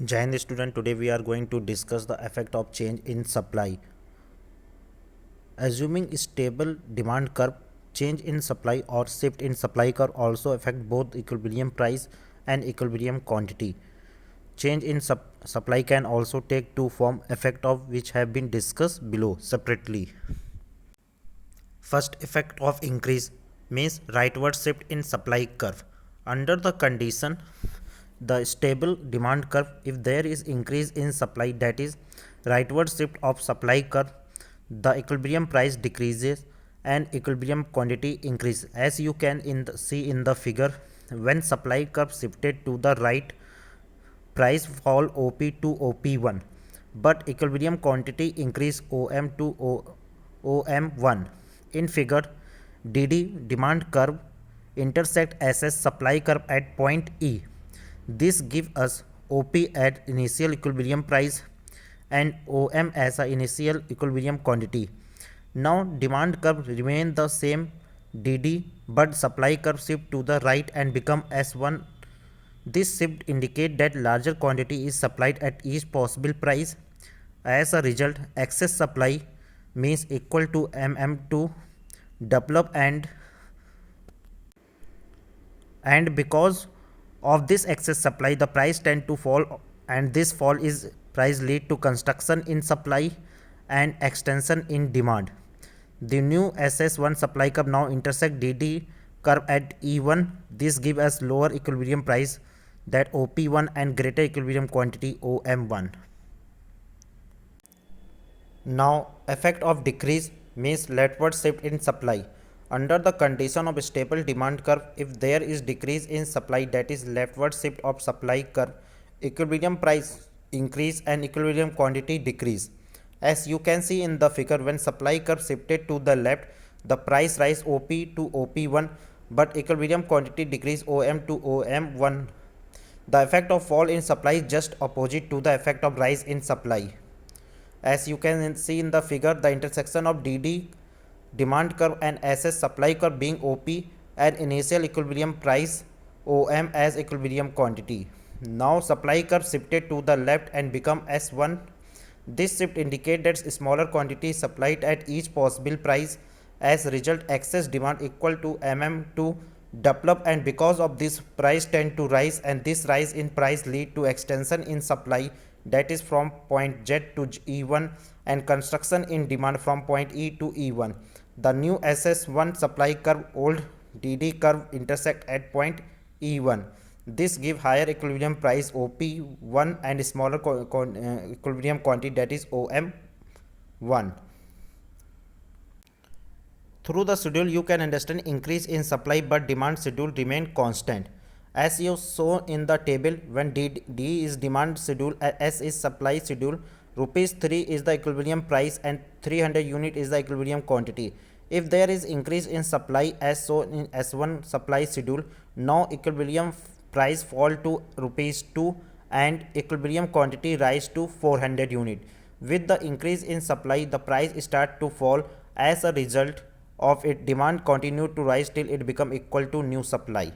Jai Hind student, today we are going to discuss the effect of change in supply. Assuming stable demand curve, change in supply or shift in supply curve also affect both equilibrium price and equilibrium quantity. Change in supply can also take two form, effect of which have been discussed below separately. First effect of increase means rightward shift in supply curve. Under the condition the stable demand curve, if there is increase in supply, that is rightward shift of supply curve, the equilibrium price decreases and equilibrium quantity increase. As you can see in the figure, when supply curve shifted to the right, price fall OP to OP1, but equilibrium quantity increase OM to OM1. In figure, DD demand curve intersect SS supply curve at point E. This gives us OP at initial equilibrium price and OM as a initial equilibrium quantity. Now demand curve remain the same DD, but supply curve shift to the right and become S1. This shift indicates that larger quantity is supplied at each possible price. As a result, excess supply means equal to MM2 develop and because of this excess supply the price tend to fall, and this fall is price lead to construction in supply and extension in demand. The new SS1 supply curve now intersect DD curve at E1. This gives us lower equilibrium price that OP1 and greater equilibrium quantity OM1. Now effect of decrease means leftward shift in supply. Under the condition of stable demand curve, if there is decrease in supply, that is leftward shift of supply curve, equilibrium price increase and equilibrium quantity decrease. As you can see in the figure, when supply curve shifted to the left, the price rise OP to OP1, but equilibrium quantity decrease OM to OM1. The effect of fall in supply is just opposite to the effect of rise in supply. As you can see in the figure, the intersection of DD demand curve and SS supply curve being OP and initial equilibrium price OM as equilibrium quantity. Now supply curve shifted to the left and become S1. This shift indicates that smaller quantity is supplied at each possible price. As a result, excess demand equal to MM2 develop, and because of this price tend to rise, and this rise in price lead to extension in supply, that is from point Z to E1, and construction in demand from point E to E1. The new SS1 supply curve old DD curve intersect at point E1. This give higher equilibrium price OP1 and smaller equilibrium quantity, that is OM1. Through the schedule you can understand increase in supply but demand schedule remain constant. As you saw in the table, when D is demand schedule, S is supply schedule, rupees 3 is the equilibrium price and 300 unit is the equilibrium quantity. If there is increase in supply as shown in S1 supply schedule, now equilibrium price fall to rupees 2 and equilibrium quantity rise to 400 unit. With the increase in supply, the price start to fall. As a result of it, demand continue to rise till it become equal to new supply.